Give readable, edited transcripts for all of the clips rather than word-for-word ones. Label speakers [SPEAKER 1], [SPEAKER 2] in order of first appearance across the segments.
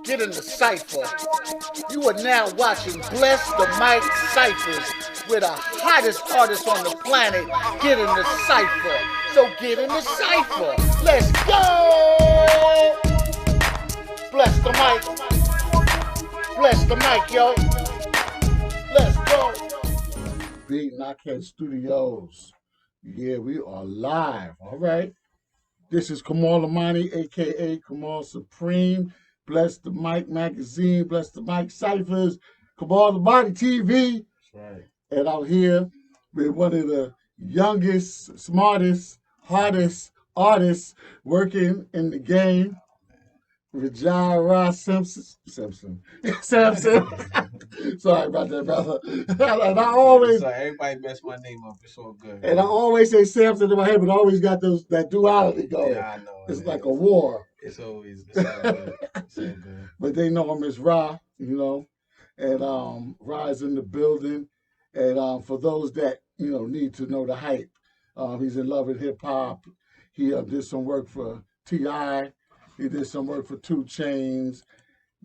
[SPEAKER 1] Get in the cipher. You are now watching Bless the Mic Ciphers with the hottest artist on the planet. Get in the cipher. So get in the cipher. Let's go. Bless the mic. Bless the mic, yo. Let's go. Beat Knockhead Studios. Yeah, we are live. All right. This is Kamal Imani, a.k.a. Kamal Supreme. Bless the Mic Magazine, Bless the Mic Ciphers, Kamal Imani TV. That's right. And I'm here with one of the youngest, smartest, hardest artists working in the game, Rijay Sampson. Sorry about that, brother. And I always,
[SPEAKER 2] so everybody mess my name up. It's all good.
[SPEAKER 1] And I always say Sampson in my head, but I always got that duality going.
[SPEAKER 2] Yeah, I know.
[SPEAKER 1] It's like a war.
[SPEAKER 2] It's all good. It's all good.
[SPEAKER 1] But they know him as Ra, and Ra is in the building. And for those that need to know the hype, he's in love with hip hop. He did some work for T.I. He did some work for 2 Chainz.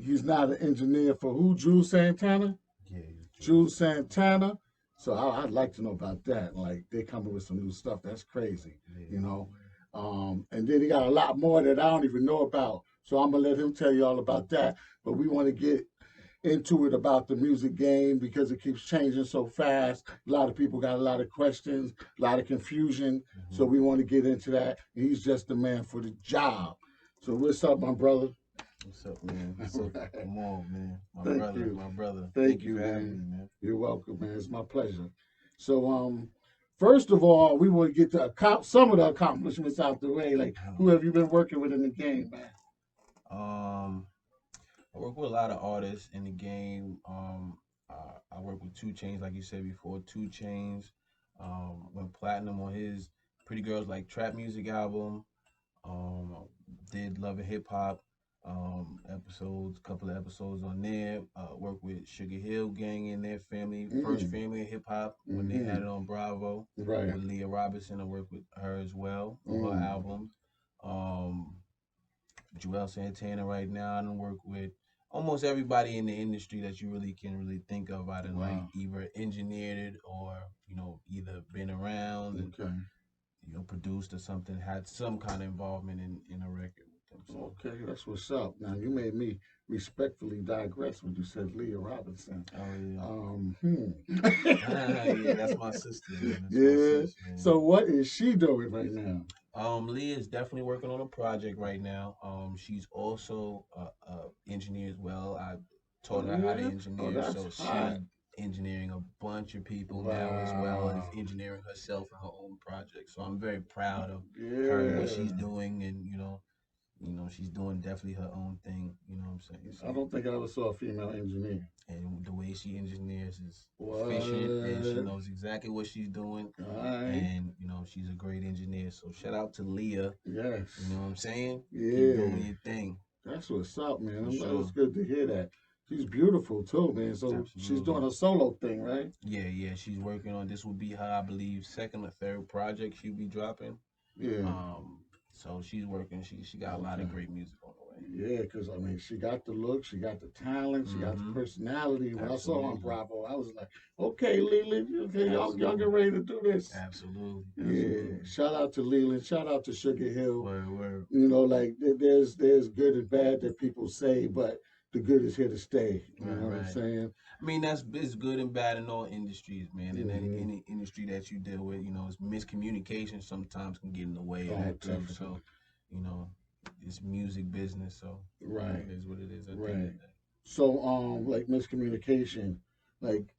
[SPEAKER 1] He's not an engineer for who? Juelz Santana?
[SPEAKER 2] Yeah.
[SPEAKER 1] Juelz Santana. So I'd like to know about that. Like, they come up with some new stuff. That's crazy, And then he got a lot more that I don't even know about. So I'm going to let him tell you all about that. But we want to get into it about the music game because it keeps changing so fast. A lot of people got a lot of questions, a lot of confusion. Mm-hmm. So we want to get into that. He's just the man for the job. So what's up, my brother?
[SPEAKER 2] What's up, man? What's up? Come on, man. My brother.
[SPEAKER 1] Thank you
[SPEAKER 2] for
[SPEAKER 1] man.
[SPEAKER 2] having me, man.
[SPEAKER 1] You're welcome, man. It's my pleasure. So, first of all, we want to get to some of the accomplishments out the way. Like, who have you been working with in the game, man?
[SPEAKER 2] I work with a lot of artists in the game. I work with 2 Chainz, like you said before. 2 Chainz went platinum on his Pretty Girls Like Trap Music album. Did Love and Hip Hop couple of episodes on there. Worked with Sugar Hill Gang and their family, first family of hip hop when they had it on Bravo.
[SPEAKER 1] Right.
[SPEAKER 2] With Leah Robinson, I worked with her as well on her albums. Juelz Santana right now. I don't work with almost everybody in the industry that you really can think of. I done like either engineered it or either been around and produced or something, had some kind of involvement in a record with them. So.
[SPEAKER 1] Okay, that's what's up. Now you made me respectfully digress when you said Leah Robinson.
[SPEAKER 2] Oh yeah. Yeah, that's my sister. Man. That's
[SPEAKER 1] yeah.
[SPEAKER 2] My sis, man.
[SPEAKER 1] So what is she doing right now?
[SPEAKER 2] Leah is definitely working on a project right now. She's also a engineer as well. I taught her how to engineer, so she's engineering a bunch of people now as well as engineering herself in her own project. So I'm very proud of her and what she's doing, and she's doing definitely her own thing. You know what I'm saying? So,
[SPEAKER 1] I don't think I ever saw a female engineer.
[SPEAKER 2] And the way she engineers is efficient, and she knows exactly what she's doing. And she's a great engineer. So shout out to Leah.
[SPEAKER 1] Yes.
[SPEAKER 2] You know what I'm saying?
[SPEAKER 1] Yeah.
[SPEAKER 2] Keep doing your thing.
[SPEAKER 1] That's what's up, man.
[SPEAKER 2] Sure.
[SPEAKER 1] It's good to hear that. She's beautiful too, man. So absolutely. She's doing a solo thing, right?
[SPEAKER 2] Yeah. She's working on this. Will be her, I believe, second or third project she'll be dropping.
[SPEAKER 1] Yeah.
[SPEAKER 2] So she's working. She got a lot of great music on the way.
[SPEAKER 1] Yeah, because she got the look, she got the talent, she got the personality. When I saw her on Bravo, I was like, okay, Leland, y'all getting ready to do this.
[SPEAKER 2] Absolutely.
[SPEAKER 1] Yeah. Shout out to Leland. Shout out to Sugar Hill.
[SPEAKER 2] Word.
[SPEAKER 1] Like there's good and bad that people say, but the good is here to stay. You know what I'm saying?
[SPEAKER 2] I mean, it's good and bad in all industries, man. In any industry that you deal with, it's miscommunication sometimes can get in the way of that too. So, it's music business, so it is what it is.
[SPEAKER 1] Right. So, like miscommunication, like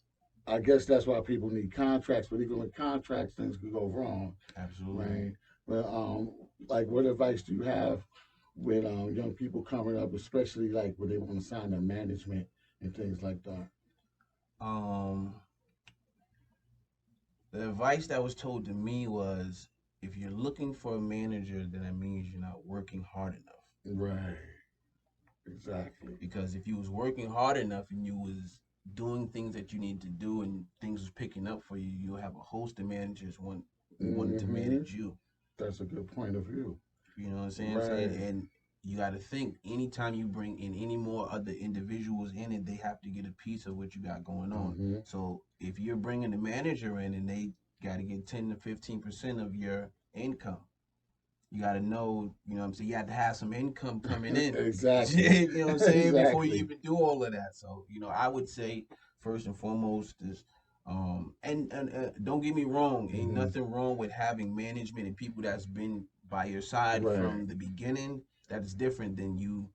[SPEAKER 1] I guess that's why people need contracts. But even with contracts, things could go wrong.
[SPEAKER 2] Absolutely.
[SPEAKER 1] Right. But like, what advice do you have with young people coming up, especially like when they want to sign their management and things like that?
[SPEAKER 2] The advice that was told to me was, if you're looking for a manager, then that means you're not working hard enough.
[SPEAKER 1] Right. Exactly.
[SPEAKER 2] Because if you was working hard enough and you was doing things that you need to do and things was picking up for you, you'll have a host of managers wanting to manage you.
[SPEAKER 1] That's a good point of view.
[SPEAKER 2] You know what I'm saying?
[SPEAKER 1] Right.
[SPEAKER 2] And you got to think anytime you bring in any more other individuals in it, they have to get a piece of what you got going on.
[SPEAKER 3] Mm-hmm.
[SPEAKER 2] So if you're bringing the manager in and they got to get 10 to 15% of your income, you got to know, you know what I'm saying? You have to have some income coming in.
[SPEAKER 3] Exactly.
[SPEAKER 2] You know what I'm saying? Before you
[SPEAKER 3] Exactly.
[SPEAKER 2] even do all of that. So, I would say first and foremost is, and don't get me wrong, ain't
[SPEAKER 3] Mm-hmm.
[SPEAKER 2] nothing wrong with having management and people that's been by your side
[SPEAKER 3] Right.
[SPEAKER 2] from the beginning. That's different than you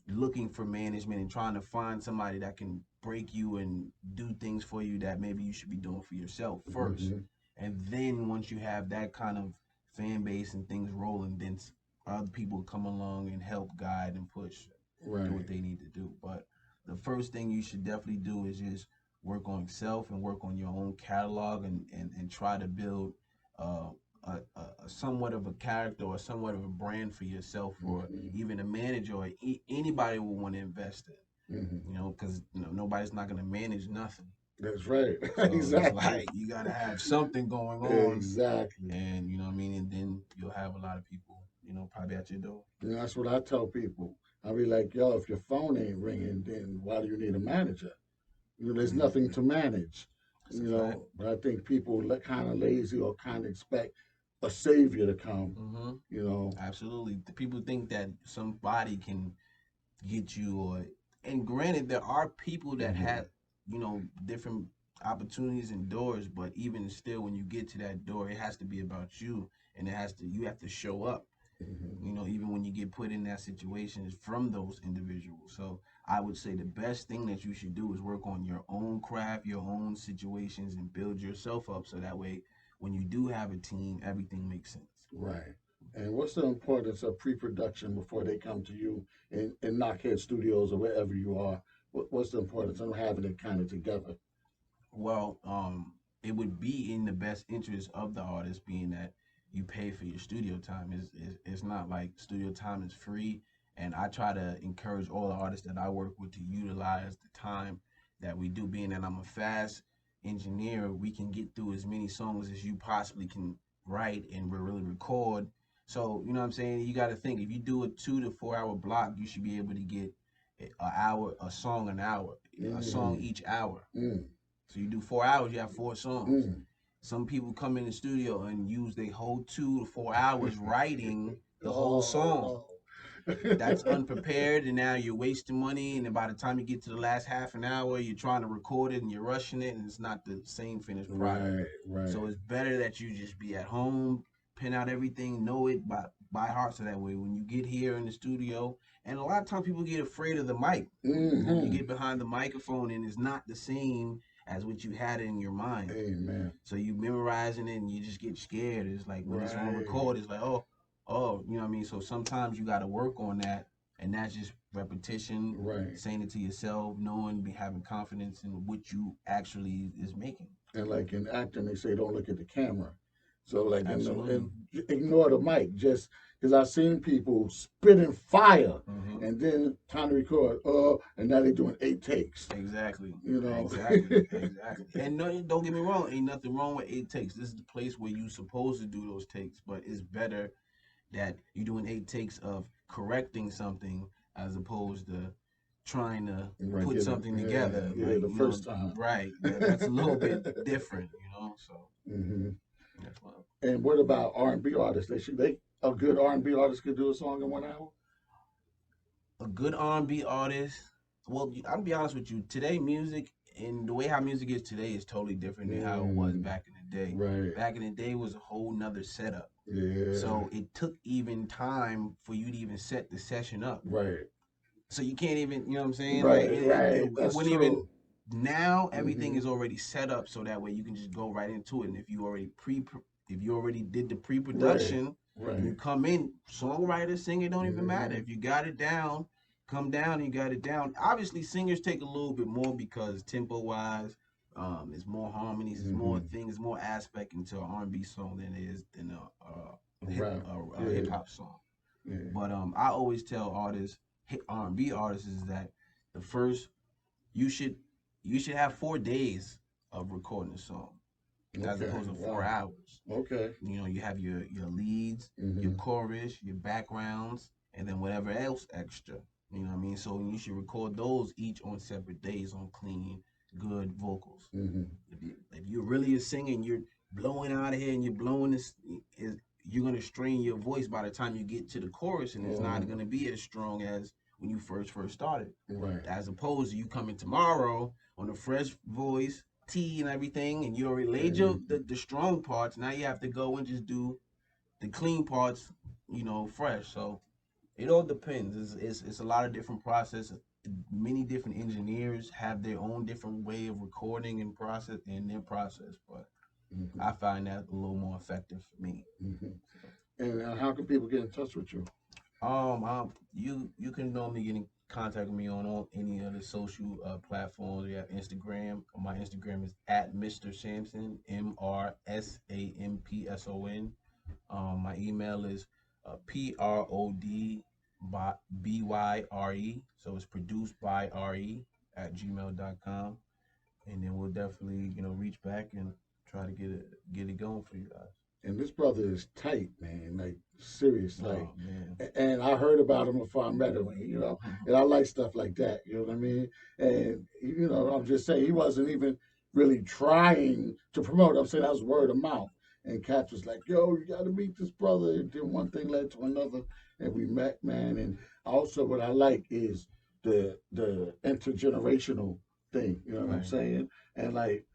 [SPEAKER 2] looking for management and trying to find somebody that can break you and do things for you that maybe you should be doing for yourself first.
[SPEAKER 3] Mm-hmm.
[SPEAKER 2] And then once you have that kind of fan base and things rolling, then other people come along and help guide and push, do what
[SPEAKER 3] Right.
[SPEAKER 2] they need to do. But the first thing you should definitely do is just work on yourself and work on your own catalog and try to build uh, a somewhat of a character or somewhat of a brand for yourself, or
[SPEAKER 3] Mm-hmm.
[SPEAKER 2] even a manager or anybody will want to invest
[SPEAKER 3] Mm-hmm.
[SPEAKER 2] in, because nobody's not going to manage nothing.
[SPEAKER 3] That's right.
[SPEAKER 2] So it's
[SPEAKER 3] Exactly.
[SPEAKER 2] like you got to have something going on,
[SPEAKER 3] Exactly.
[SPEAKER 2] and you know what I mean, and then you'll have a lot of people, probably at your door.
[SPEAKER 3] You know, that's what I tell people. I be like, yo, if your phone ain't ringing, then why do you need a manager? You know, there's nothing
[SPEAKER 2] Hmm.
[SPEAKER 3] to manage.
[SPEAKER 2] That's a
[SPEAKER 3] You
[SPEAKER 2] fact.
[SPEAKER 3] know, but I think people kind of lazy or kind of expect a savior to come.
[SPEAKER 2] Hmm.
[SPEAKER 3] You know.
[SPEAKER 2] Absolutely. The people think that somebody can get you, and granted, there are people that
[SPEAKER 3] Hmm.
[SPEAKER 2] have, different opportunities and doors, but even still, when you get to that door, it has to be about you, and you have to show up,
[SPEAKER 3] Hmm.
[SPEAKER 2] even when you get put in that situation is from those individuals. So I would say the best thing that you should do is work on your own craft, your own situations, and build yourself up so that way when you do have a team, everything makes sense.
[SPEAKER 3] Right. And what's the importance of pre-production before they come to you in Knockhead Studios or wherever you are? What's the importance of having it kind of together?
[SPEAKER 2] Well, it would be in the best interest of the artist, being that you pay for your studio time. It's not like studio time is free, and I try to encourage all the artists that I work with to utilize the time that we do. Being that I'm a fast engineer, we can get through as many songs as you possibly can write and really record. So you know what I'm saying. You got to think, if you do a 2 to 4 hour block, you should be able to get a song an hour, a song
[SPEAKER 3] Mm,
[SPEAKER 2] each hour.
[SPEAKER 3] mm,
[SPEAKER 2] So you do 4 hours, you have four songs.
[SPEAKER 3] mm.
[SPEAKER 2] Some people come in the studio and use their whole 2 to 4 hours writing the whole song.
[SPEAKER 3] Oh,
[SPEAKER 2] That's
[SPEAKER 3] no.
[SPEAKER 2] unprepared, and now you're wasting money. And then by the time you get to the last half an hour, you're trying to record it and you're rushing it, and it's not the same finished product.
[SPEAKER 3] Right, right.
[SPEAKER 2] So it's better that you just be at home, pen out everything, know it by heart, so that way when you get here in the studio, and a lot of times people get afraid of the mic. You
[SPEAKER 3] Mm-hmm.
[SPEAKER 2] get behind the microphone and it's not the same as what you had in your mind.
[SPEAKER 3] Amen.
[SPEAKER 2] So you memorizing it and you just get scared. It's like when it's on
[SPEAKER 3] Right,
[SPEAKER 2] record, it's like, oh, you know what I mean? So sometimes you got to work on that. And that's just repetition,
[SPEAKER 3] right.
[SPEAKER 2] saying it to yourself, knowing, be having confidence in what you actually is making.
[SPEAKER 3] And like in acting, they say don't look at the camera. So like
[SPEAKER 2] Absolutely.
[SPEAKER 3] and ignore the mic. Just because I've seen people spitting fire
[SPEAKER 2] Hmm.
[SPEAKER 3] and then time to record. And now they're doing 8 takes.
[SPEAKER 2] Exactly.
[SPEAKER 3] You know.
[SPEAKER 2] Exactly. Exactly. And no, don't get me wrong. Ain't nothing wrong with 8 takes. This is the place where you supposed to do those takes, but it's better that you're doing 8 takes of correcting something as opposed to trying to
[SPEAKER 3] Right,
[SPEAKER 2] put
[SPEAKER 3] get it.
[SPEAKER 2] something together.
[SPEAKER 3] Yeah, yeah,
[SPEAKER 2] Like,
[SPEAKER 3] the first time.
[SPEAKER 2] right. That's a little bit different, So
[SPEAKER 3] Hmm.
[SPEAKER 2] that's why.
[SPEAKER 3] And what about R&B artists? They a good R&B artist could do a song in 1 hour.
[SPEAKER 2] A good R&B artist. Well, I'll be honest with you. Today, music and the way how music is today is totally different than how it was
[SPEAKER 3] Mm,
[SPEAKER 2] back in the day.
[SPEAKER 3] right.
[SPEAKER 2] Back in the day was a whole nother setup.
[SPEAKER 3] Yeah.
[SPEAKER 2] So it took even time for you to even set the session up.
[SPEAKER 3] Right.
[SPEAKER 2] So you can't even, you know what I'm saying? Like
[SPEAKER 3] Right. Right.
[SPEAKER 2] it
[SPEAKER 3] That's
[SPEAKER 2] wouldn't even.
[SPEAKER 3] true.
[SPEAKER 2] Now everything
[SPEAKER 3] Hmm.
[SPEAKER 2] is already set up so that way you can just go right into it. And if you already did the
[SPEAKER 3] Right.
[SPEAKER 2] pre-production and you
[SPEAKER 3] Right.
[SPEAKER 2] come in, songwriter, singer, don't even matter.
[SPEAKER 3] Hmm.
[SPEAKER 2] If you got it down, come down and you got it down. Obviously, singers take a little bit more because tempo wise, it's more harmonies, it's more
[SPEAKER 3] Hmm.
[SPEAKER 2] things, more aspect into an R&B song than it is than
[SPEAKER 3] Rap.
[SPEAKER 2] a hip
[SPEAKER 3] Yeah.
[SPEAKER 2] hop song.
[SPEAKER 3] Yeah.
[SPEAKER 2] But I always tell artists, hit R&B artists, is that the first you should you should have 4 days of recording a song as
[SPEAKER 3] Okay.
[SPEAKER 2] opposed to four
[SPEAKER 3] Wow.
[SPEAKER 2] hours.
[SPEAKER 3] Okay.
[SPEAKER 2] You have your leads, your
[SPEAKER 3] Hmm.
[SPEAKER 2] chorus, your backgrounds, and then whatever else extra. You know what I mean? So you should record those each on separate days on clean, good vocals.
[SPEAKER 3] Mm-hmm.
[SPEAKER 2] If you're really a singer, you're blowing out of here and you're blowing this, you're gonna strain your voice by the time you get to the chorus, and it's not gonna be as strong as when you first started.
[SPEAKER 3] Right.
[SPEAKER 2] As opposed to you coming tomorrow on a fresh voice, tea and everything, and you already laid your the strong parts. Now you have to go and just do the clean parts, fresh. So it all depends. It's a lot of different processes. Many different engineers have their own different way of recording and process in their process, but I find that a little more effective for me.
[SPEAKER 3] Mm-hmm. And how can people get in touch with you?
[SPEAKER 2] You can normally get in contact with me on any of the social platforms. We have Instagram. My Instagram is at Mr. Sampson, MrSampson. My email is PROD BYRE. So it's produced by RE at gmail.com. And then we'll definitely, reach back and try to get it going for you guys.
[SPEAKER 3] And this brother is tight, man. Like serious, like.
[SPEAKER 2] Oh, man.
[SPEAKER 3] And I heard about him before I met him, and I like stuff like that. You know what I mean? And I'm just saying he wasn't even really trying to promote. I'm saying that was word of mouth. And Cat was like, "Yo, you got to meet this brother." And then one thing led to another, and we met, man. And also, what I like is the intergenerational thing. You know what I'm saying? And like,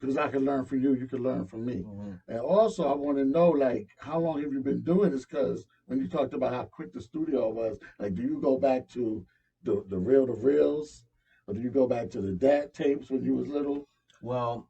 [SPEAKER 3] because I can learn from you, you can learn from me.
[SPEAKER 2] Mm-hmm.
[SPEAKER 3] And also, I want to know, like, how long have you been doing this? Because when you talked about how quick the studio was, like, do you go back to the reels, or do you go back to the DAT tapes when you was little?
[SPEAKER 2] Well,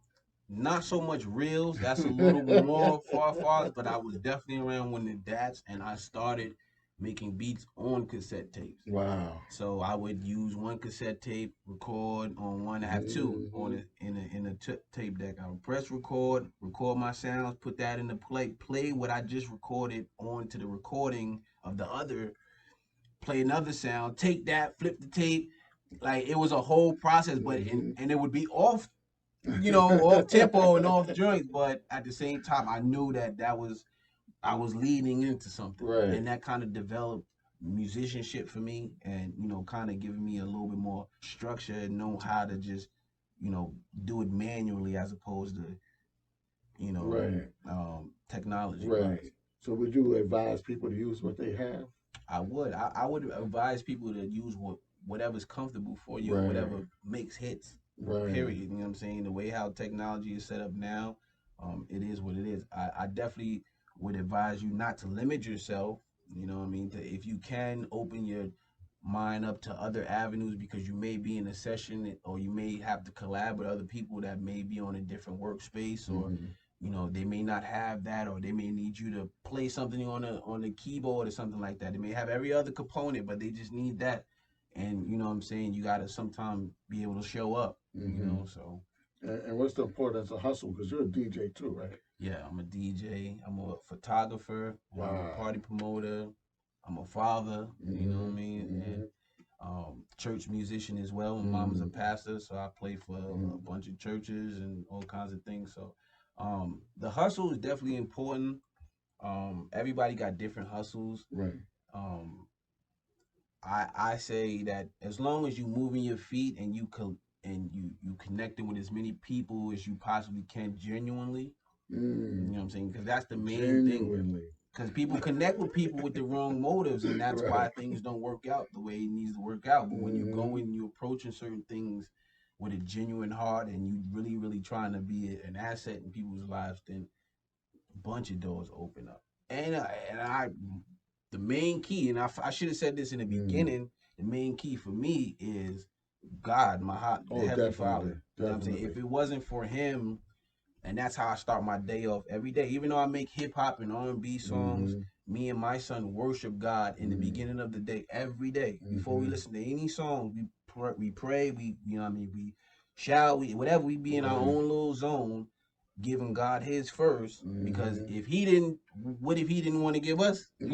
[SPEAKER 2] not so much reels. That's a little more far, but I was definitely around when the DATs, and I started making beats on cassette tapes.
[SPEAKER 3] Wow.
[SPEAKER 2] So I would use one cassette tape, record on one. I have two on it in a tape deck. I would press record my sounds, put that in the play what I just recorded onto the recording of the other, play another sound, take that, flip the tape. Like it was a whole process, but and it would be off, off tempo and off joints. But at the same time, I knew that I was leading into something,
[SPEAKER 3] right.
[SPEAKER 2] And that kind of developed musicianship for me, and kind of giving me a little bit more structure and know how to just, do it manually as opposed to,
[SPEAKER 3] right.
[SPEAKER 2] Technology.
[SPEAKER 3] Right. So would you advise people to use what they have?
[SPEAKER 2] I would. I would advise people to use whatever's comfortable for you,
[SPEAKER 3] right.
[SPEAKER 2] Whatever makes hits.
[SPEAKER 3] Right.
[SPEAKER 2] Period. You know what I'm saying? The way how technology is set up now, it is what it is. I definitely would advise you not to limit yourself. You know what I mean? If you can open your mind up to other avenues, because you may be in a session or you may have to collab with other people that may be on a different workspace, or they may not have that, or they may need you to play something on the keyboard or something like that. They may have every other component, but they just need that. And you know what I'm saying? You got to sometimes be able to show up, so.
[SPEAKER 3] And what's the importance of hustle? Because you're a DJ too, right?
[SPEAKER 2] Yeah, I'm a DJ. I'm a photographer.
[SPEAKER 3] Wow.
[SPEAKER 2] I'm a party promoter. I'm a father. You know what I mean? And church musician as well. My mom's a pastor, so I play for a bunch of churches and all kinds of things. So the hustle is definitely important. Everybody got different hustles.
[SPEAKER 3] Right.
[SPEAKER 2] I say that as long as you moving your feet and you connecting with as many people as you possibly can genuinely, you know what I'm saying? Because that's the main thing. Because people connect with people with the wrong motives, and that's why things don't work out the way it needs to work out. But when you go and you approaching certain things with a genuine heart, and you really, really trying to be an asset in people's lives, then a bunch of doors open up. And the main key, and I should have said this in the beginning, the main key for me is God, my heart, the Heavenly Father. You know what I'm saying? If it wasn't for Him, and that's how I start my day off every day. Even though I make hip hop and R&B songs, me and my son worship God in the beginning of the day, every day. Before we listen to any song, we pray, we shout, whatever, we be in our own little zone, giving God His first. Because if He didn't want to give us, we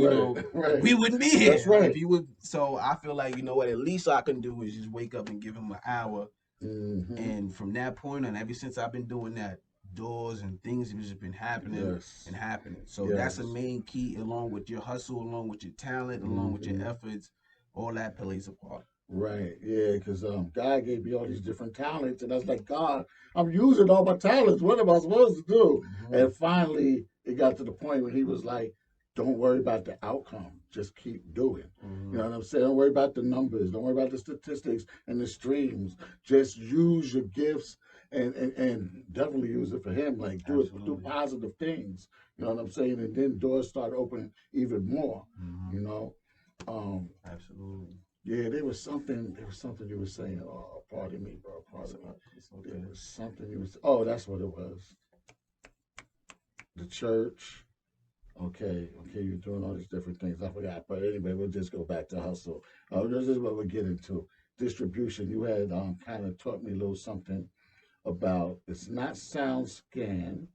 [SPEAKER 2] wouldn't be here.
[SPEAKER 3] That's right.
[SPEAKER 2] If He would, so I feel like, what at least I can do is just wake up and give Him an hour. And from that point on, ever since I've been doing that, doors and things have just been happening
[SPEAKER 3] Yes.
[SPEAKER 2] and happening. So that's a
[SPEAKER 3] Yes.
[SPEAKER 2] main key, along with your hustle, along with your talent, along with your
[SPEAKER 3] Hmm.
[SPEAKER 2] efforts. All that plays a part.
[SPEAKER 3] Right. Yeah. Because God gave me all these different talents, and I was like, God, I'm using all my talents. What am I supposed to do?
[SPEAKER 2] Hmm.
[SPEAKER 3] And finally, it got to the point where He was like, "Don't worry about the outcome. Just keep doing." You
[SPEAKER 2] Hmm.
[SPEAKER 3] know what I'm saying? Don't worry about the numbers. Don't worry about the statistics and the streams. Just use your gifts and definitely use it for Him. Like do
[SPEAKER 2] Absolutely.
[SPEAKER 3] positive things. You know what I'm saying? And then doors start opening even more.
[SPEAKER 2] Hmm.
[SPEAKER 3] You know. Um,
[SPEAKER 2] Absolutely.
[SPEAKER 3] yeah, there was something you were saying. Oh, pardon me, bro.
[SPEAKER 2] It's,
[SPEAKER 3] Pardon me.
[SPEAKER 2] it's
[SPEAKER 3] There
[SPEAKER 2] okay.
[SPEAKER 3] was something you was. Oh, that's what it was. The church. Okay, okay, you're doing all these different things. I forgot, but anyway, we'll just go back to hustle. This is what we're getting to. Distribution. You had kind of taught me a little something about. It's not sound scan,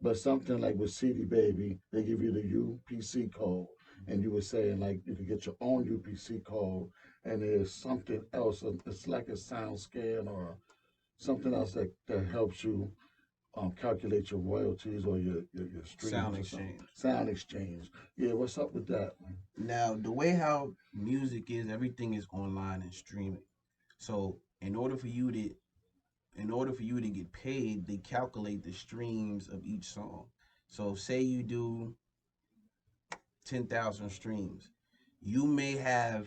[SPEAKER 3] but something like with CD Baby, they give you the UPC code, and you were saying like you could get your own UPC code, and there's something else. It's like a sound scan or something else that helps you calculate your royalties or your
[SPEAKER 2] Sound
[SPEAKER 3] streams or something.
[SPEAKER 2] exchange.
[SPEAKER 3] Sound exchange. Yeah, what's up with that?
[SPEAKER 2] Now, the way how music is, everything is online and streaming. So, in order for you to get paid, they calculate the streams of each song. So, say you do 10,000 streams, you may have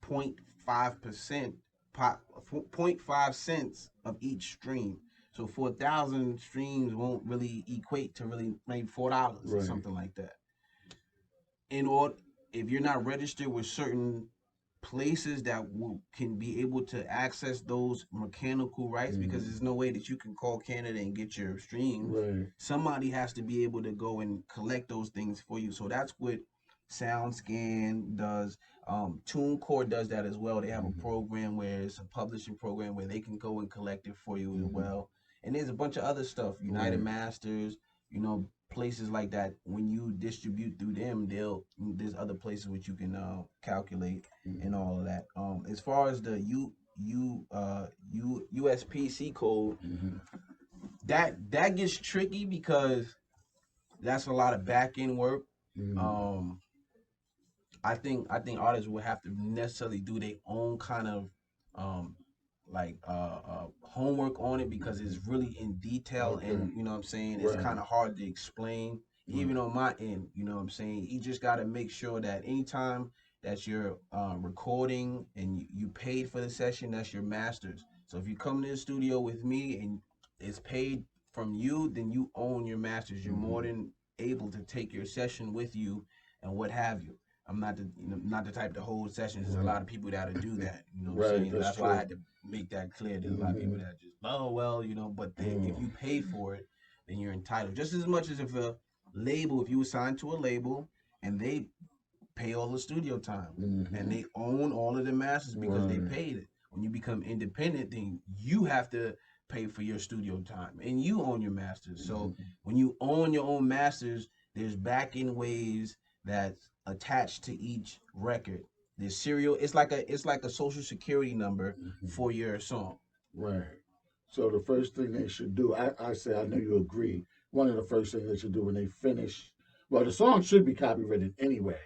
[SPEAKER 2] 0.5%, 0.5 cents of each stream. So 4,000 streams won't really equate to really maybe $4 or
[SPEAKER 3] Right.
[SPEAKER 2] something like that. In order, if you're not registered with certain places that can be able to access those mechanical rights, because
[SPEAKER 3] Mm.
[SPEAKER 2] there's no way that you can call Canada and get your streams.
[SPEAKER 3] Right.
[SPEAKER 2] Somebody has to be able to go and collect those things for you. So that's what SoundScan does. TuneCore does that as well. They have a
[SPEAKER 3] Mm.
[SPEAKER 2] program where it's a publishing program where they can go and collect it for you as
[SPEAKER 3] Mm.
[SPEAKER 2] well. And there's a bunch of other stuff, United
[SPEAKER 3] Right.
[SPEAKER 2] Masters, places like that. When you distribute through them, there's other places which you can calculate and
[SPEAKER 3] Mm.
[SPEAKER 2] all of that. As far as the USPC code,
[SPEAKER 3] Mm.
[SPEAKER 2] that gets tricky because that's a lot of back end work.
[SPEAKER 3] Mm.
[SPEAKER 2] Um, I think artists will have to necessarily do their own kind of um homework on it, because it's
[SPEAKER 3] Mm.
[SPEAKER 2] really in detail,
[SPEAKER 3] Okay.
[SPEAKER 2] and you know what I'm saying, it's
[SPEAKER 3] Right.
[SPEAKER 2] kind of hard to explain
[SPEAKER 3] Right.
[SPEAKER 2] even on my end. You know what I'm saying, you just got to make sure that anytime that you're recording and you paid for the session, that's your masters. So if you come to the studio with me and it's paid from you, then you own your masters. You're more
[SPEAKER 3] Mm.
[SPEAKER 2] than able to take your session with you and what have you. I'm not not the type to hold sessions. There's a
[SPEAKER 3] Right.
[SPEAKER 2] lot of people that do that. You know what I'm
[SPEAKER 3] Right.
[SPEAKER 2] saying?
[SPEAKER 3] That's
[SPEAKER 2] That's why I
[SPEAKER 3] true.
[SPEAKER 2] had to make that clear. There's a lot of people
[SPEAKER 3] Mm-hmm.
[SPEAKER 2] that just, oh well, but if
[SPEAKER 3] Mm.
[SPEAKER 2] you pay for it, then you're entitled just as much as if you were signed to a label and they pay all the studio time and
[SPEAKER 3] Mm-hmm.
[SPEAKER 2] they own all of the masters because they
[SPEAKER 3] Right.
[SPEAKER 2] paid it. When you become independent, then you have to pay for your studio time and you own your masters. So
[SPEAKER 3] Mm-hmm.
[SPEAKER 2] when you own your own masters, there's back end ways that's attached to each record. There's serial. It's like a social security number
[SPEAKER 3] Mm-hmm.
[SPEAKER 2] for your song.
[SPEAKER 3] Right. So the first thing they should do, I say, I know you agree. One of the first things they should do when they finish, well, the song should be copyrighted anyway,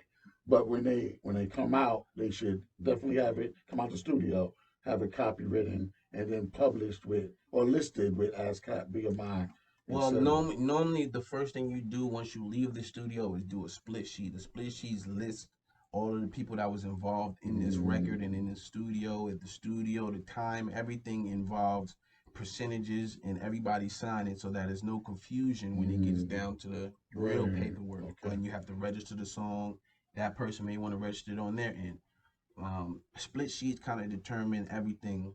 [SPEAKER 3] but when they come out, they should definitely have it come out the studio, have it copywritten, and then published with or listed with ASCAP, BMI,
[SPEAKER 2] Well,
[SPEAKER 3] etc.
[SPEAKER 2] normally the first thing you do once you leave the studio is do a split sheet. The split sheets list all of the people that was involved in this record and
[SPEAKER 3] Mm,
[SPEAKER 2] in the studio, at the studio, the time, everything involves percentages, and everybody sign it so that there's no confusion when it gets
[SPEAKER 3] mm,
[SPEAKER 2] down to the real
[SPEAKER 3] right.
[SPEAKER 2] paperwork.
[SPEAKER 3] Okay.
[SPEAKER 2] When you have to register the song, that person may want to register it on their end. Split sheets kind of determine everything,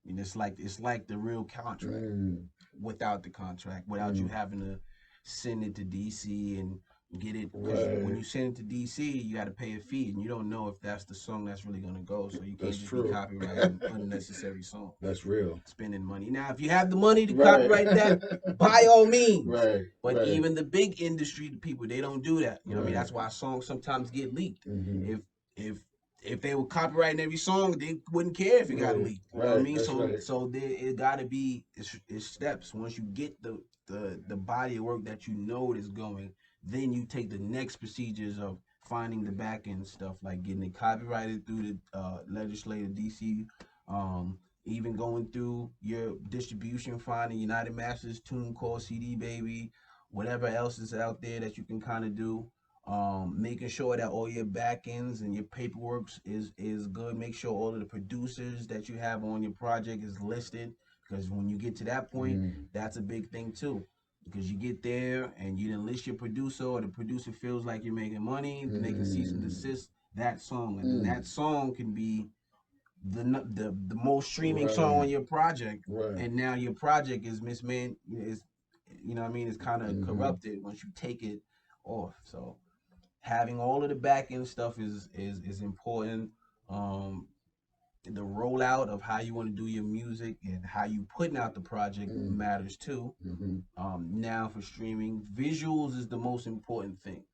[SPEAKER 2] and it's like the real contract
[SPEAKER 3] Mm,
[SPEAKER 2] without the contract, without you
[SPEAKER 3] mm,
[SPEAKER 2] having to send it to DC and get it, because when
[SPEAKER 3] right.
[SPEAKER 2] you send it to DC, you got to pay a fee, and you don't know if that's the song that's really gonna go. So you
[SPEAKER 3] That's
[SPEAKER 2] can't just be
[SPEAKER 3] true.
[SPEAKER 2] copywriting unnecessary songs,
[SPEAKER 3] That's real.
[SPEAKER 2] spending money. Now, if you have the money to
[SPEAKER 3] Right.
[SPEAKER 2] copyright that, by all means.
[SPEAKER 3] Right.
[SPEAKER 2] But
[SPEAKER 3] Right.
[SPEAKER 2] even the big industry people, they don't do that. You know what I mean?
[SPEAKER 3] Right.
[SPEAKER 2] That's why songs sometimes get leaked.
[SPEAKER 3] Hmm.
[SPEAKER 2] If if if they were copyrighting every song, they wouldn't care if it got
[SPEAKER 3] Right,
[SPEAKER 2] leaked. You know what I
[SPEAKER 3] right,
[SPEAKER 2] mean?
[SPEAKER 3] that's
[SPEAKER 2] So
[SPEAKER 3] right.
[SPEAKER 2] so there it gotta be it's steps. Once you get the body of work that you know is going, then you take the next procedures of finding the back end stuff, like getting it copyrighted through the legislative DC, even going through your distribution, finding United Masters, Tune Call, CD Baby, whatever else is out there that you can kind of do, making sure that all your back ends and your paperwork is good. Make sure all of the producers that you have on your project is listed, because when you get to that point,
[SPEAKER 3] Mm,
[SPEAKER 2] that's a big thing too. Because you get there and you didn't list your producer, or the producer feels like you're making money, then they can cease and
[SPEAKER 3] mm,
[SPEAKER 2] desist that song, and then that
[SPEAKER 3] mm.
[SPEAKER 2] song can be the most streaming song on
[SPEAKER 3] Right,
[SPEAKER 2] your project,
[SPEAKER 3] right.
[SPEAKER 2] and now your project is misman is you know what I mean, it's kind of
[SPEAKER 3] Mm-hmm.
[SPEAKER 2] corrupted once you take it off. So having all of the back end stuff is important. Um, the rollout of how you want to do your music and how you putting out the project
[SPEAKER 3] Mm,
[SPEAKER 2] matters too.
[SPEAKER 3] mm-hmm.
[SPEAKER 2] Now for streaming, visuals is the most important thing.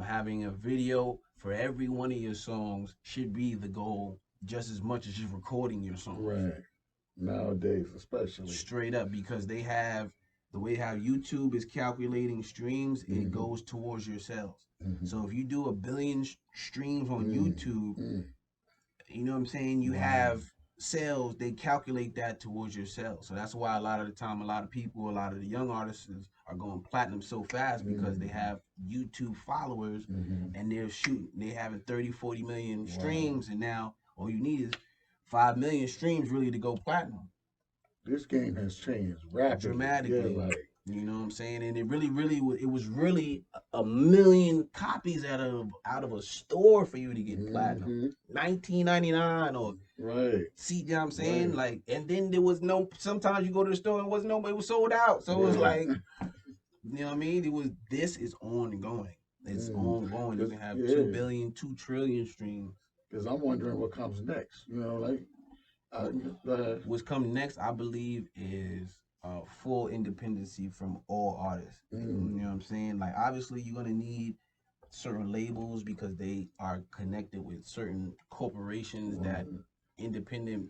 [SPEAKER 2] Having a video for every one of your songs should be the goal, just as much as just recording your songs.
[SPEAKER 3] Right. Nowadays, especially.
[SPEAKER 2] Straight up, because they have the way how YouTube is calculating streams, it
[SPEAKER 3] Mm-hmm.
[SPEAKER 2] goes towards your sales.
[SPEAKER 3] Mm-hmm.
[SPEAKER 2] So if you do a billion streams on
[SPEAKER 3] Mm,
[SPEAKER 2] YouTube,
[SPEAKER 3] mm.
[SPEAKER 2] you know what I'm saying, you
[SPEAKER 3] Wow.
[SPEAKER 2] have sales, they calculate that towards your sales. So that's why a lot of the time, a lot of people, a lot of the young artists are going platinum so fast, because they
[SPEAKER 3] Mm-hmm.
[SPEAKER 2] have YouTube followers,
[SPEAKER 3] Mm-hmm.
[SPEAKER 2] and they're shooting, they having 30, 40 million
[SPEAKER 3] Wow.
[SPEAKER 2] streams, and now all you need is 5 million streams really to go platinum
[SPEAKER 3] This game has changed rapidly. Yeah,
[SPEAKER 2] dramatically.
[SPEAKER 3] like.
[SPEAKER 2] You know what I'm saying? And it really it was really a million copies out of a store for you to get platinum.
[SPEAKER 3] Mm-hmm.
[SPEAKER 2] 19.99 or
[SPEAKER 3] Right.
[SPEAKER 2] see, you know what I'm saying?
[SPEAKER 3] Right.
[SPEAKER 2] Like, and then there was no, sometimes you go to the store and wasn't nobody, it was sold out. So it was
[SPEAKER 3] Right.
[SPEAKER 2] like, you know what I mean? It was, this is ongoing. It's
[SPEAKER 3] Mm.
[SPEAKER 2] ongoing. You
[SPEAKER 3] Cause
[SPEAKER 2] can have 2
[SPEAKER 3] yeah,
[SPEAKER 2] billion, 2 trillion streams.
[SPEAKER 3] because I'm wondering what comes next. Like, I,
[SPEAKER 2] What,
[SPEAKER 3] uh,
[SPEAKER 2] what's coming next, I believe, is full independency from all artists.
[SPEAKER 3] mm,
[SPEAKER 2] You know what I'm saying? Like, obviously, you're gonna need certain labels because they are connected with certain corporations that
[SPEAKER 3] right.
[SPEAKER 2] independent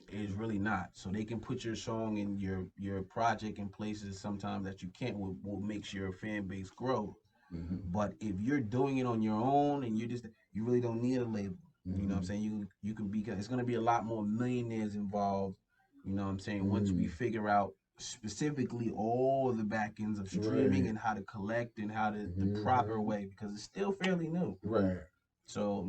[SPEAKER 2] is really not. So they can put your song in your project in places sometimes that you can't, will makes your fan base grow.
[SPEAKER 3] Mm-hmm.
[SPEAKER 2] But if you're doing it on your own and you really don't need a label. You know what I'm
[SPEAKER 3] Mm-hmm.
[SPEAKER 2] saying? You can be, it's gonna be a lot more millionaires involved. You know what I'm saying? Once we
[SPEAKER 3] Mm,
[SPEAKER 2] figure out specifically all the back ends of streaming
[SPEAKER 3] right.
[SPEAKER 2] and how to collect and how to the proper
[SPEAKER 3] Mm-hmm.
[SPEAKER 2] way, because it's still fairly new.
[SPEAKER 3] Right.
[SPEAKER 2] So,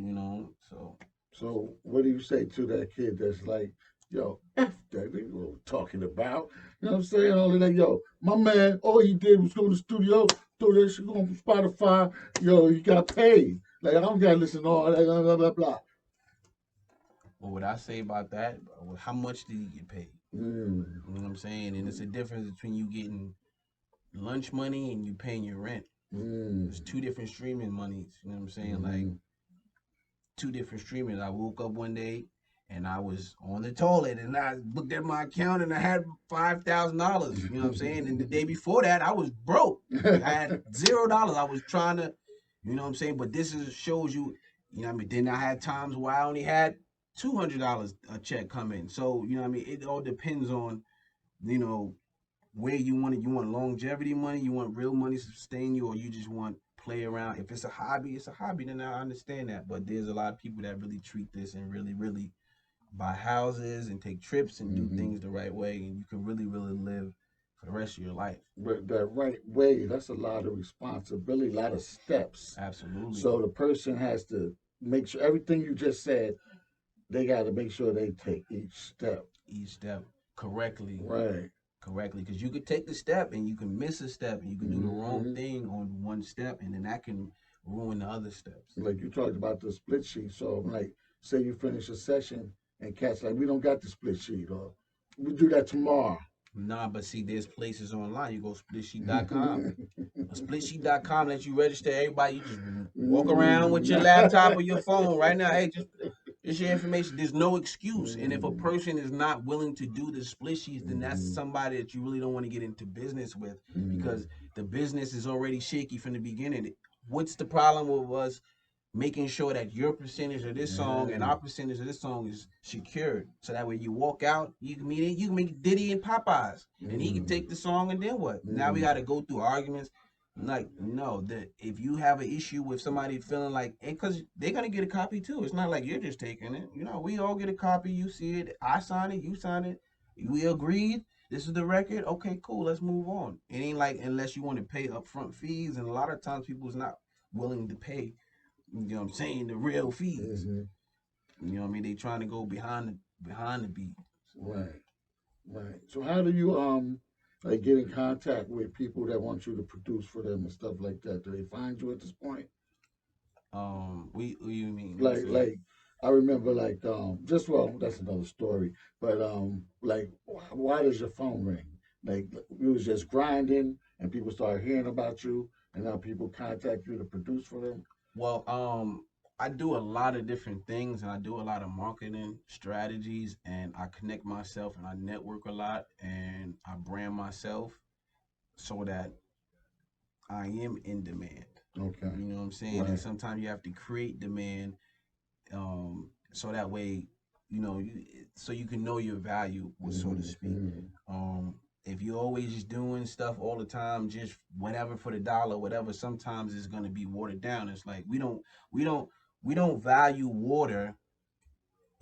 [SPEAKER 2] so
[SPEAKER 3] So, what do you say to that kid that's like, yo, F that, they what we're talking about? You know what I'm saying? All of that, yo, my man, all he did was go to the studio, throw that shit on Spotify, yo, he got paid. Like, I don't got to listen to all that, blah, blah, blah, blah.
[SPEAKER 2] what would I say about that? How much did he get paid?
[SPEAKER 3] Mm,
[SPEAKER 2] You know what I'm saying? And it's a difference between you getting lunch money and you paying your rent.
[SPEAKER 3] mm,
[SPEAKER 2] There's two different streaming monies. You know what I'm saying? Like,
[SPEAKER 3] mm-hmm,
[SPEAKER 2] two different streamers. I woke up one day and I was on the toilet and I looked at my account and I had $5,000. You know what I'm saying? And the day before that, I was broke. I had $0. I was trying to, you know what I'm saying? But this is shows you, you know what I mean? Then I had times where I only had $200 a check come in. So, you know what I mean? It all depends on, you know, where you want it. You want longevity money, you want real money to sustain you, or you just want play around. If it's a hobby, it's a hobby, then I understand that. But there's a lot of people that really treat this and really buy houses and take trips and do
[SPEAKER 3] mm-hmm.
[SPEAKER 2] things the right way, and you can really live for the rest of your life.
[SPEAKER 3] But that right way, that's a lot of responsibility, a lot of steps.
[SPEAKER 2] Absolutely.
[SPEAKER 3] So the person has to make sure everything you just said, they got to make sure they take each step.
[SPEAKER 2] Each step correctly.
[SPEAKER 3] Right.
[SPEAKER 2] Correctly, because you could take the step and you can miss a step and you can do the wrong
[SPEAKER 3] Mm-hmm.
[SPEAKER 2] thing on one step, and then that can ruin the other steps.
[SPEAKER 3] Like you talked about the split sheet. So, like, say you finish a session and cats like, we don't got the split sheet, or we do that tomorrow.
[SPEAKER 2] Nah, but see, there's places online. You go splitsheet.com. Splitsheet.com lets you register everybody. You just walk around with your laptop or your phone right now. Hey, just your information. There's no excuse. And if a person is not willing to do the split sheets, then that's somebody that you really don't want to get into business with, because the business is already shaky from the beginning. What's the problem with us making sure that your percentage of this song and our percentage of this song is secured. So that way you walk out, you can meet Diddy and Popeyes, and he can take the song, and then what? Now we got to go through arguments. Like, no, that if you have an issue with somebody feeling like, because they're gonna get a copy too. It's not like you're just taking it. You know, we all get a copy. You see it, I sign it, you sign it. We agreed. This is the record. Okay, cool. Let's move on. It ain't like unless you want to pay upfront fees, and a lot of times people's not willing to pay. You know what I'm saying? The real fees. You know what I mean? They trying to go behind the beat.
[SPEAKER 3] Right, right. So how do you like get in contact with people that want you to produce for them and stuff like that? Do they find you at this point?
[SPEAKER 2] What you mean?
[SPEAKER 3] Like I remember like just well that's another story. But like why does your phone ring? Like you was just grinding and people started hearing about you and now people contact you to produce for them.
[SPEAKER 2] Well, I do a lot of different things, and I do a lot of marketing strategies, and I connect myself, and I network a lot, and I brand myself so that I am in demand.
[SPEAKER 3] Okay.
[SPEAKER 2] You know what I'm saying?
[SPEAKER 3] Right.
[SPEAKER 2] And sometimes you have to create demand, so that way, you know, so you can know your value, so to speak. Um, if you're always just doing stuff all the time, just whatever for the dollar, whatever, sometimes it's gonna be watered down. It's like we don't we don't value water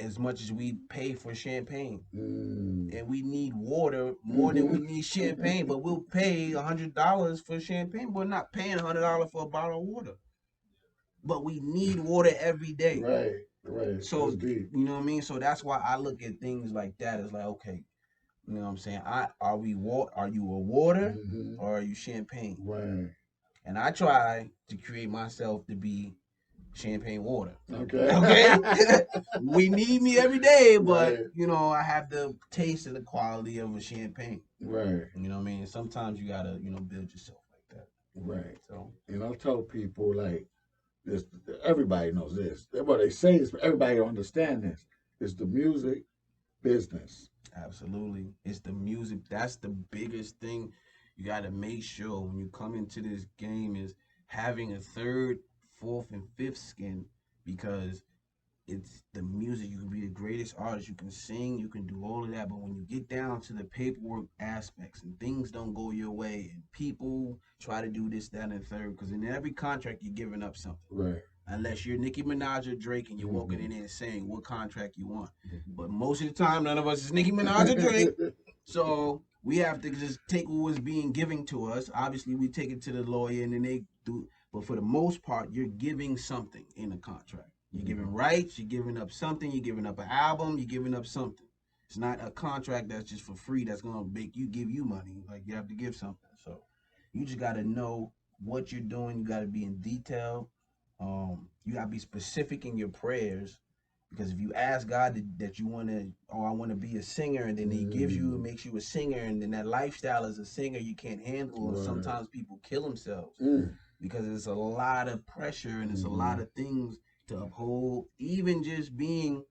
[SPEAKER 2] as much as we pay for champagne. And we need water more than we need champagne, but we'll pay $100 for champagne. We're not paying $100 for a bottle of water, but we need water every day.
[SPEAKER 3] Right, right.
[SPEAKER 2] So you know what I mean. So that's why I look at things like that. It's like, okay, you know what I'm saying. Are you a water or are you champagne?
[SPEAKER 3] Right.
[SPEAKER 2] And I try to create myself to be champagne water.
[SPEAKER 3] Okay.
[SPEAKER 2] Okay. We need me every day, but
[SPEAKER 3] Right.
[SPEAKER 2] you know, I have the taste and the quality of a champagne.
[SPEAKER 3] Right.
[SPEAKER 2] You know what I mean? Sometimes you gotta, build yourself like that.
[SPEAKER 3] Right.
[SPEAKER 2] So,
[SPEAKER 3] and I tell people like this, everybody knows this. What they say is everybody don't understand this. It's the music business.
[SPEAKER 2] absolutely. It's the music. That's the biggest thing you gotta make sure when you come into this game is having a third, fourth, and fifth skin, because it's the music. You can be the greatest artist. You can sing. You can do all of that. But when you get down to the paperwork aspects and things don't go your way, and people try to do this, that, and the third, because in every contract you're giving up something.
[SPEAKER 3] Right.
[SPEAKER 2] Unless you're Nicki Minaj or Drake and you're walking in there and saying what contract you want. But most of the time, none of us is Nicki Minaj or Drake. So we have to just take what was being given to us. Obviously, we take it to the lawyer and then they do. But for the most part, you're giving something in a contract. You're giving rights, you're giving up something, you're giving up an album, you're giving up something. It's not a contract that's just for free that's gonna give you money. Like you have to give something. So you just gotta know what you're doing. You gotta be in detail. You gotta be specific in your prayers, because if you ask God that you want to, oh, I want to be a singer, and then He gives you and makes you a singer, and then that lifestyle as a singer you can't handle, and sometimes people kill themselves because it's a lot of pressure and it's a lot of things to uphold. Even just being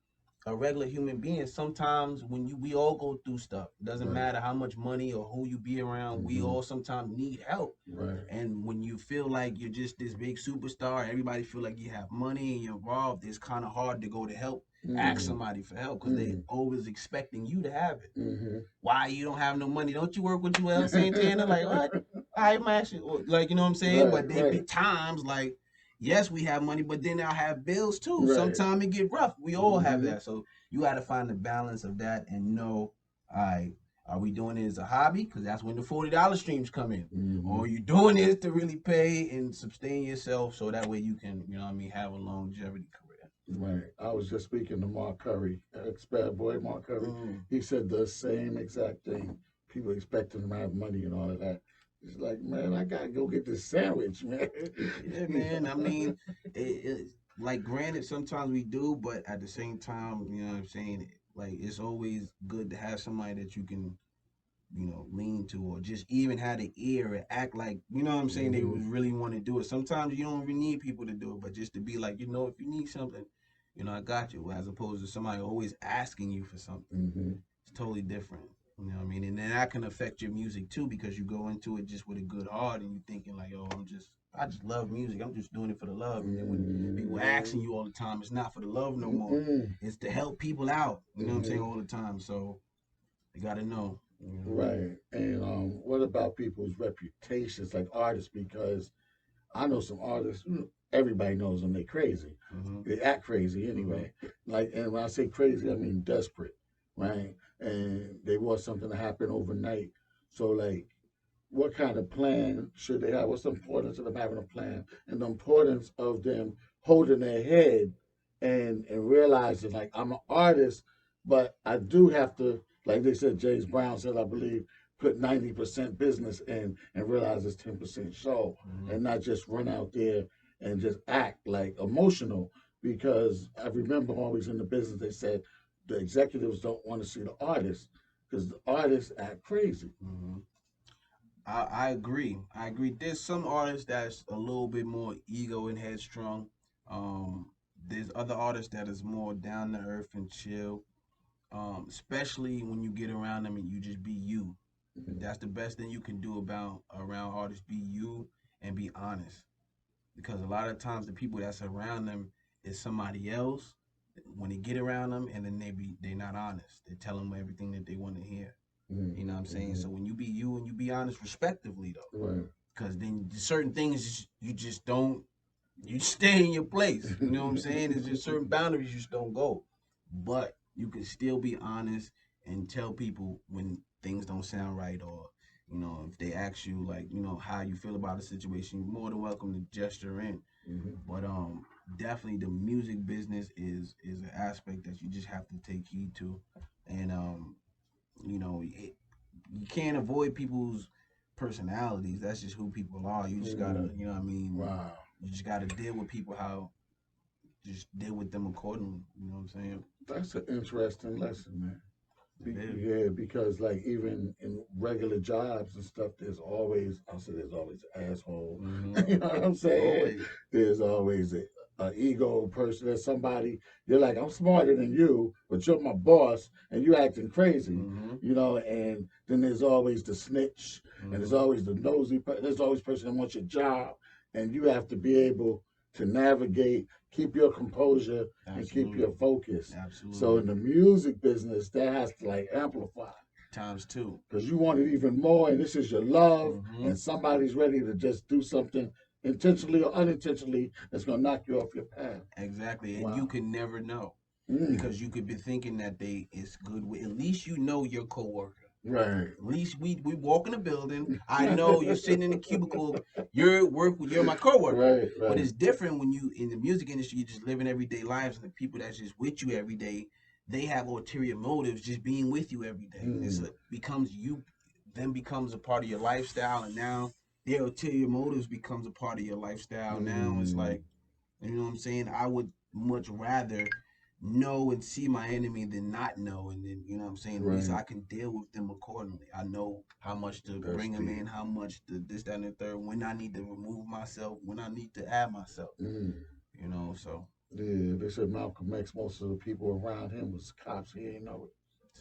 [SPEAKER 2] a regular human being, sometimes we all go through stuff. It doesn't matter how much money or who you be around. We all sometimes need help.
[SPEAKER 3] Right.
[SPEAKER 2] And when you feel like you're just this big superstar, everybody feel like you have money and you're involved, it's kind of hard to go to help. Ask somebody for help because they always expecting you to have it. Why you don't have no money? Don't you work with Juelz Santana? Like what? I'm actually like, you know what I'm saying? But there be times like, yes, we have money, but then I have bills too. Sometimes it get rough. We all have that. So you got to find the balance of that and know, all right, are we doing it as a hobby? Because that's when the $40 streams come in. Or are you doing this to really pay and sustain yourself so that way you can, you know what I mean, have a longevity career.
[SPEAKER 3] Right. I was just speaking to Mark Curry, ex-bad boy Mark Curry. He said the same exact thing. People expecting him to have money and all of that. It's like, man, I gotta go get this sandwich, man.
[SPEAKER 2] Yeah, man. I mean, like, granted, sometimes we do, but at the same time, you know what I'm saying? Like, it's always good to have somebody that you can, lean to, or just even have the ear and act like, you know what I'm saying? They would really want to do it. Sometimes you don't even need people to do it, but just to be like, if you need something, I got you, as opposed to somebody always asking you for something. It's totally different. You know what I mean? And then that can affect your music too, because you go into it just with a good heart and you're thinking like, oh, I just love music. I'm just doing it for the love. And then when people asking you all the time, it's not for the love no more. It's to help people out. You know what I'm saying, all the time. So you gotta know. You know?
[SPEAKER 3] Right. And what about people's reputations, like artists? Because I know some artists. Everybody knows them. They crazy. They act crazy anyway. Like, and when I say crazy, I mean desperate, right? And they want something to happen overnight. So, like, what kind of plan should they have? What's the importance of them having a plan, and the importance of them holding their head and realizing, like, I'm an artist, but I do have to, like they said, James Brown said, I believe, put 90% business in and realize it's 10% show, and not just run out there and just act like emotional. Because I remember always in the business they said the executives don't want to see the artists because the artists act crazy.
[SPEAKER 2] I agree. I agree. There's some artists that's a little bit more ego and headstrong. Um, there's other artists that is more down to earth and chill. Especially when you get around them and you just be you. That's the best thing you can do about around artists. Be you and be honest. Because a lot of times the people that's around them is somebody else. When they get around them and then they're not honest. They tell them everything that they want to hear. You know what I'm saying? So when you be you and you be honest respectively though.
[SPEAKER 3] Right.
[SPEAKER 2] Because then certain things you just don't, you stay in your place. You know what I'm saying? There's just certain boundaries you just don't go. But you can still be honest and tell people when things don't sound right, or if they ask you, like, how you feel about a situation, you're more than welcome to gesture in. But definitely the music business is an aspect that you just have to take heed to. And you can't avoid people's personalities. That's just who people are. You just gotta, you know what I mean?
[SPEAKER 3] Wow.
[SPEAKER 2] You just gotta deal with people how, just deal with them accordingly. You know what I'm saying?
[SPEAKER 3] That's an interesting lesson, man.
[SPEAKER 2] Yeah.
[SPEAKER 3] Yeah, because like even in regular jobs and stuff, I'll say there's always an asshole. You know what I'm saying?
[SPEAKER 2] Always.
[SPEAKER 3] There's always a ego person. There's somebody, you're like, I'm smarter than you, but you're my boss and you acting crazy, and then there's always the snitch, and there's always the nosy person. There's always a person that wants your job, and you have to be able to navigate, keep your composure, and keep your focus.
[SPEAKER 2] Absolutely.
[SPEAKER 3] So in the music business, that has to like amplify
[SPEAKER 2] Times two.
[SPEAKER 3] because you want it even more, and this is your love, and somebody's ready to just do something intentionally or unintentionally that's gonna knock you off your path.
[SPEAKER 2] Exactly, and
[SPEAKER 3] Wow.
[SPEAKER 2] you can never know because you could be thinking that it's good. At least you know your coworker.
[SPEAKER 3] Right.
[SPEAKER 2] At least we walk in the building. I know you're sitting in the cubicle. You're my coworker.
[SPEAKER 3] Right.
[SPEAKER 2] But it's different when you in the music industry. You just living everyday lives, and the people that's just with you every day, they have ulterior motives just being with you every day. Becomes a part of your lifestyle, and now their ulterior motives becomes a part of your lifestyle. Now it's like, you know what I'm saying? I would much rather know and see my enemy than not know, and then, you know what I'm saying, at least I can deal with them accordingly. I know how much to bring them in, how much to this, that, and the third, when I need to remove myself, when I need to add myself. So
[SPEAKER 3] Yeah, they said Malcolm X, most of the people around him was cops. He ain't know it.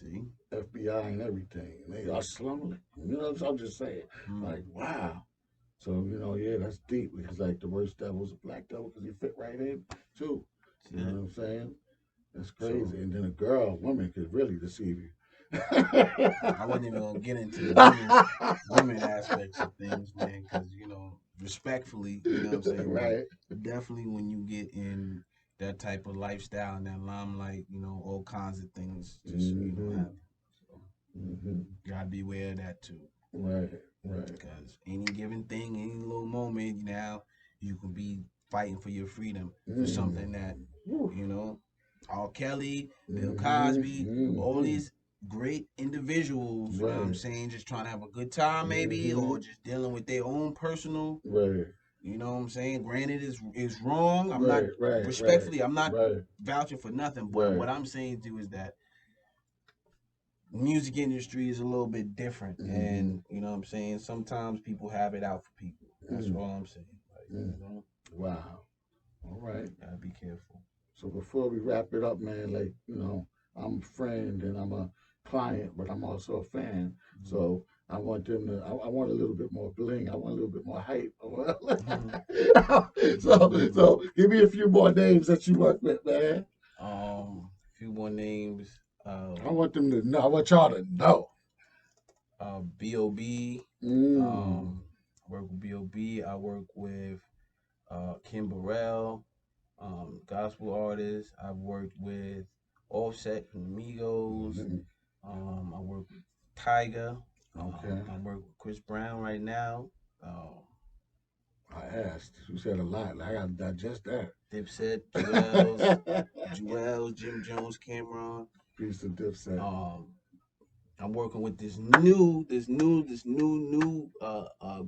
[SPEAKER 2] see,
[SPEAKER 3] FBI and everything. And they are slowly. I'm just saying. Like, wow. So, yeah, that's deep because, like, the worst devil's a black devil because he fit right in, too. You know what I'm saying? That's crazy.
[SPEAKER 2] So,
[SPEAKER 3] and then a woman could really deceive you.
[SPEAKER 2] I wasn't even going to get into the women aspects of things, man, because, respectfully, you know what I'm saying?
[SPEAKER 3] Right.
[SPEAKER 2] But definitely when you get in that type of lifestyle and that limelight, all kinds of things just, happen. So, you got to be aware of that, too.
[SPEAKER 3] Right.
[SPEAKER 2] Because any given thing, any little moment, now you can be fighting for your freedom for something that, R. Kelly, Bill Cosby, all these great individuals, you know what I'm saying, just trying to have a good time maybe, or just dealing with their own personal, you know what I'm saying? Granted, is wrong. I'm not, respectfully, I'm not vouching for nothing, but what I'm saying to you is that music industry is a little bit different, and you know what I'm saying, sometimes people have it out for people. That's all I'm saying. Like,
[SPEAKER 3] Wow. All right.
[SPEAKER 2] Gotta be careful.
[SPEAKER 3] So before we wrap it up, man, I'm a friend and I'm a client, but I'm also a fan. So I want them to. I want a little bit more bling. I want a little bit more hype. So give me a few more names that you work with, man.
[SPEAKER 2] Few more names.
[SPEAKER 3] I want them to know. I want y'all to know.
[SPEAKER 2] B.O.B.
[SPEAKER 3] Mm.
[SPEAKER 2] I work with B.O.B. I work with Kim Burrell, gospel artist. I've worked with Offset from Migos. I work with Tyga.
[SPEAKER 3] Okay.
[SPEAKER 2] I work with Chris Brown right now.
[SPEAKER 3] I asked. You said a lot. I got to digest that.
[SPEAKER 2] Dipset, Juelz, Jim Jones, Cameron.
[SPEAKER 3] Piece of Dipset.
[SPEAKER 2] I'm working with this new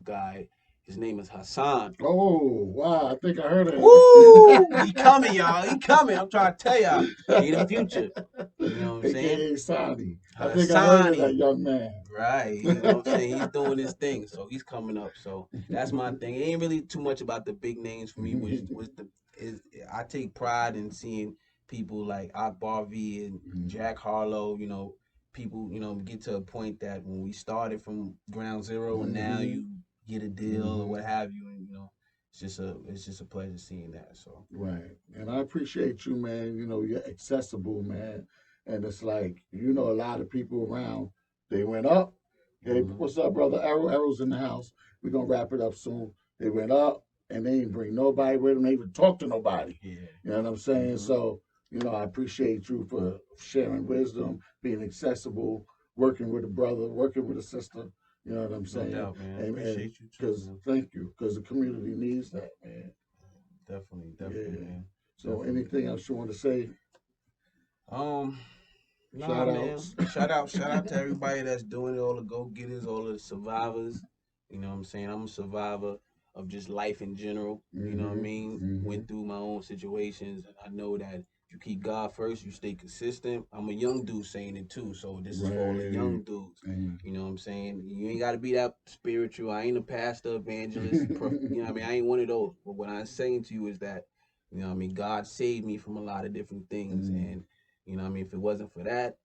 [SPEAKER 2] guy. His name is Hassan.
[SPEAKER 3] Oh, wow. I think I heard of him.
[SPEAKER 2] Woo! He coming, y'all. He coming. I'm trying to tell y'all. He the future. You know what I'm saying?
[SPEAKER 3] AKA Sani. I think I heard of that young man.
[SPEAKER 2] Right. You know what I'm saying? He's doing his thing. So he's coming up. So that's my thing. It ain't really too much about the big names for me, which I take pride in seeing people like Akbar V and Jack Harlow, you know, people, you know, get to a point that when we started from ground zero and now you get a deal or what have you, and you know, it's just a pleasure seeing that. So
[SPEAKER 3] right, and I appreciate you, man. You know, you're accessible, man, and it's like you know a lot of people around. They went up. Hey, what's up, brother? Arrow's in the house. We're gonna wrap it up soon. They went up and they didn't bring nobody with them. They even talk to nobody.
[SPEAKER 2] yeah,
[SPEAKER 3] You know what I'm saying? So you know, I appreciate you for sharing wisdom, being accessible, working with a brother, working with a sister. You know what I'm saying?
[SPEAKER 2] No doubt, man. I appreciate you too.
[SPEAKER 3] Because thank you, because the community needs that, man.
[SPEAKER 2] Definitely, man.
[SPEAKER 3] So,
[SPEAKER 2] definitely.
[SPEAKER 3] anything else you want to say?
[SPEAKER 2] Nah,
[SPEAKER 3] Shout
[SPEAKER 2] man.
[SPEAKER 3] outs.
[SPEAKER 2] Shout out to everybody that's doing it, all the go-getters, all the survivors. You know what I'm saying? I'm a survivor of just life in general. You know what I mean? Went through my own situations, and I know that if you keep God first, you stay consistent. I'm a young dude saying it too, so this is for all the young dudes. You know what I'm saying? You ain't got to be that spiritual. I ain't a pastor, evangelist. You know what I mean? I ain't one of those. But what I'm saying to you is that, you know what I mean, God saved me from a lot of different things, and you know what I mean, if it wasn't for that,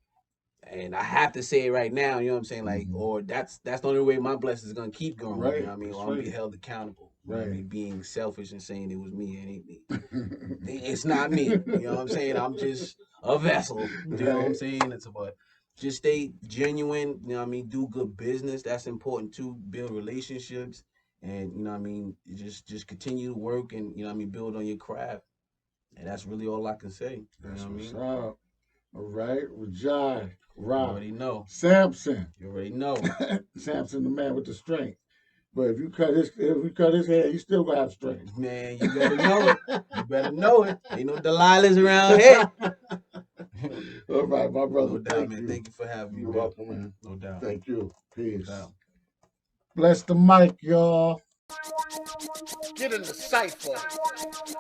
[SPEAKER 2] and I have to say it right now, you know what I'm saying? Like, or that's the only way my blessings is gonna keep growing.
[SPEAKER 3] Right.
[SPEAKER 2] You know what I mean? Or I'm gonna be held accountable. You know what I mean? Being selfish and saying it was me, it ain't me. It's not me. You know what I'm saying? I'm just a vessel. You know what I'm saying? It's about just stay genuine, you know what I mean? Do good business. That's important too. Build relationships, and you know what I mean, just continue to work and you know what I mean, build on your craft. And that's really all I can say. You know what I mean?
[SPEAKER 3] All right, Rijay, Rob,
[SPEAKER 2] You already know.
[SPEAKER 3] Samson.
[SPEAKER 2] You already know.
[SPEAKER 3] Samson, the man with the strength. But if you cut his hair, you still gonna have strength.
[SPEAKER 2] Man, you better know it. You better know it. Ain't no Delilahs around here.
[SPEAKER 3] All right, my brother.
[SPEAKER 2] No doubt, man. Thank you for having me.
[SPEAKER 3] You're welcome, man.
[SPEAKER 2] No doubt.
[SPEAKER 3] Thank you. Peace.
[SPEAKER 2] No doubt.
[SPEAKER 3] Bless the mic, y'all.
[SPEAKER 1] Get in the cipher.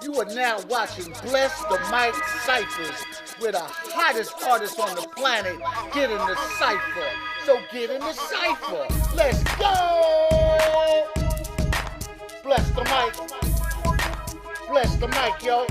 [SPEAKER 1] You are now watching Bless the Mic Ciphers with the hottest artists on the planet. Get in the cipher. So get in the cipher. Let's go. Bless the mic. Bless the mic, yo.